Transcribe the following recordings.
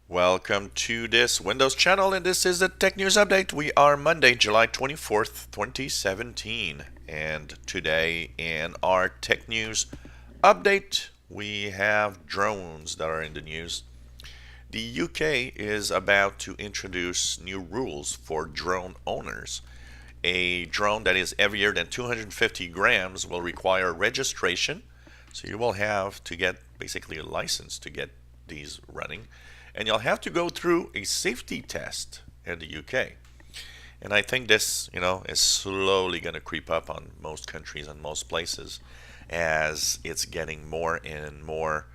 Welcome to this Windows channel, and this is the Tech News Update. We are Monday, July 24th, 2017. And today in our Tech News Update, we have drones that are in the news. The UK is about to introduce new rules for drone owners. A drone that is heavier than 250 grams will require registration, so you will have to get basically a license to get these running, and you'll have to go through a safety test in the UK. And I think this, is slowly going to creep up on most countries and most places as it's getting more and more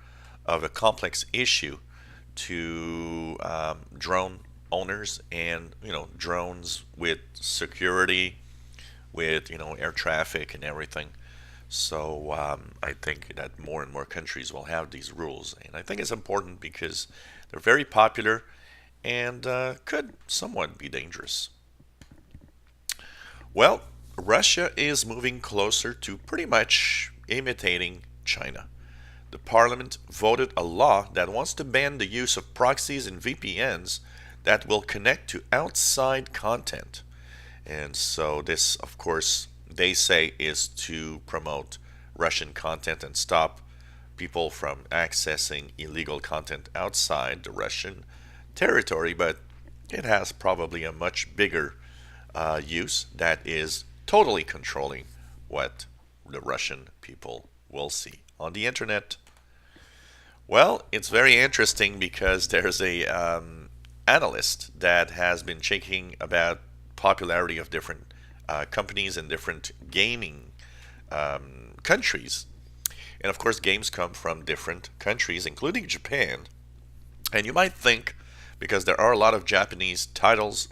of a complex issue to drone owners and drones with security, with air traffic and everything. So I think that more and more countries will have these rules, and I think it's important because they're very popular and could somewhat be dangerous. Well, Russia is moving closer to pretty much imitating China. The parliament voted a law that wants to ban the use of proxies and VPNs that will connect to outside content. And so this, of course, they say is to promote Russian content and stop people from accessing illegal content outside the Russian territory, but it has probably a much bigger use that is totally controlling what the Russian people will see on the internet. Well, it's very interesting because there's a analyst that has been checking about popularity of different companies in different gaming countries. And of course, games come from different countries, including Japan. And you might think, because there are a lot of Japanese titles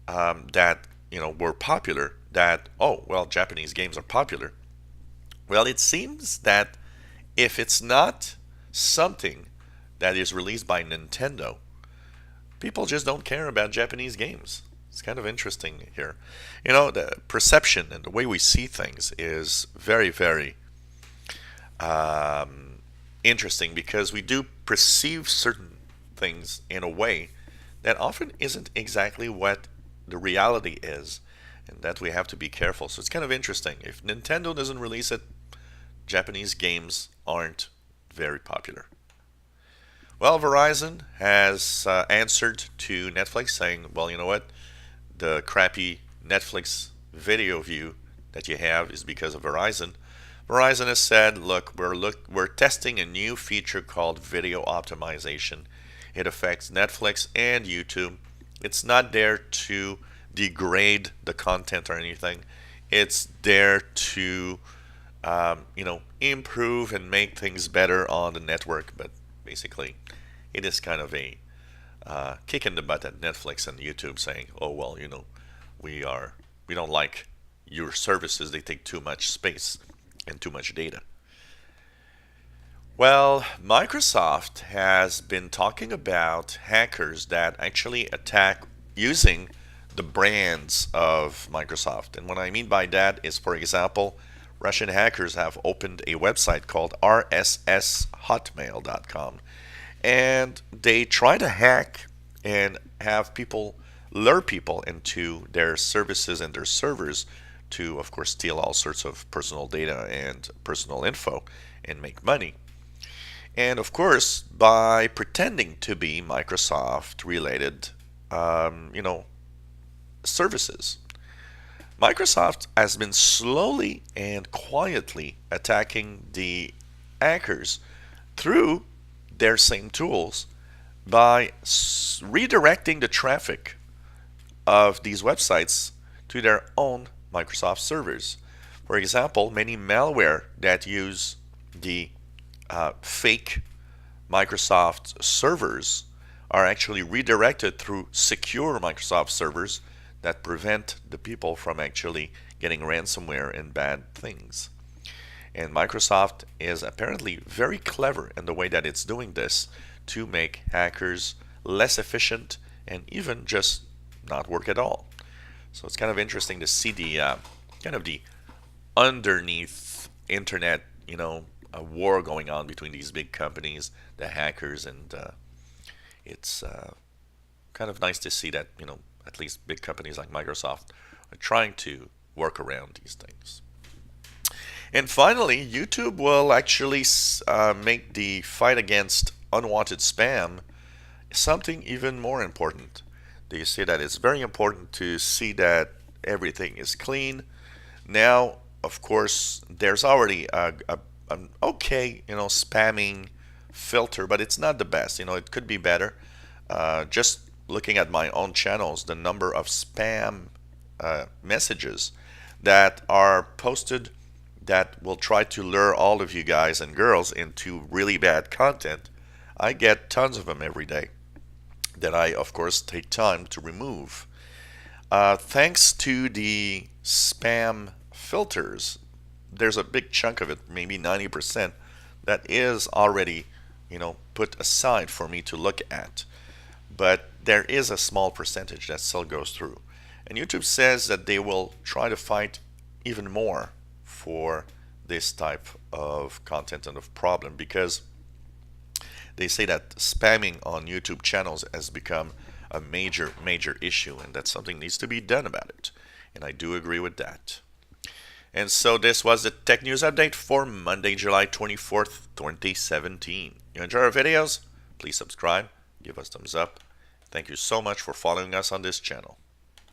that were popular, that oh well, Japanese games are popular. Well, it seems that if it's not something that is released by Nintendo, people just don't care about Japanese games. It's kind of interesting here. The perception and the way we see things is very, very interesting because we do perceive certain things in a way that often isn't exactly what the reality is, and that we have to be careful. So it's kind of interesting. If Nintendo doesn't release it, Japanese games aren't very popular. Well, Verizon has answered to Netflix saying, well, you know what? The crappy Netflix video view that you have is because of Verizon. Verizon has said, look, we're testing a new feature called video optimization. It affects Netflix and YouTube. It's not there to degrade the content or anything. It's there to improve and make things better on the network. But basically, it is kind of a kick in the butt at Netflix and YouTube, saying, "Oh well, we don't like your services. They take too much space and too much data." Well, Microsoft has been talking about hackers that actually attack using the brands of Microsoft. And what I mean by that is, for example, Russian hackers have opened a website called rsshotmail.com, and they try to hack and have people lure people into their services and their servers to, of course, steal all sorts of personal data and personal info and make money. And of course, by pretending to be Microsoft related, services. Microsoft has been slowly and quietly attacking the hackers through their same tools by redirecting the traffic of these websites to their own Microsoft servers. For example, many malware that use the fake Microsoft servers are actually redirected through secure Microsoft servers that prevent the people from actually getting ransomware and bad things. And Microsoft is apparently very clever in the way that it's doing this to make hackers less efficient and even just not work at all. So it's kind of interesting to see the kind of the underneath internet, a war going on between these big companies, the hackers, and It's kind of nice to see that, at least big companies like Microsoft are trying to work around these things. And finally, YouTube will actually make the fight against unwanted spam something even more important. They say that it's very important to see that everything is clean. Now, of course, there's already an okay, spamming filter, but it's not the best. It could be better. Just looking at my own channels, the number of spam messages that are posted that will try to lure all of you guys and girls into really bad content, I get tons of them every day that I, of course, take time to remove. Thanks to the spam filters, there's a big chunk of it, maybe 90%, that is already, put aside for me to look at. But there is a small percentage that still goes through. And YouTube says that they will try to fight even more for this type of content and of problem, because they say that spamming on YouTube channels has become a major issue, and that something needs to be done about it. And I do agree with that. And so this was the Tech News Update for Monday, July 24th, 2017. You enjoy our videos? Please subscribe, give us thumbs up. Thank you so much for following us on this channel.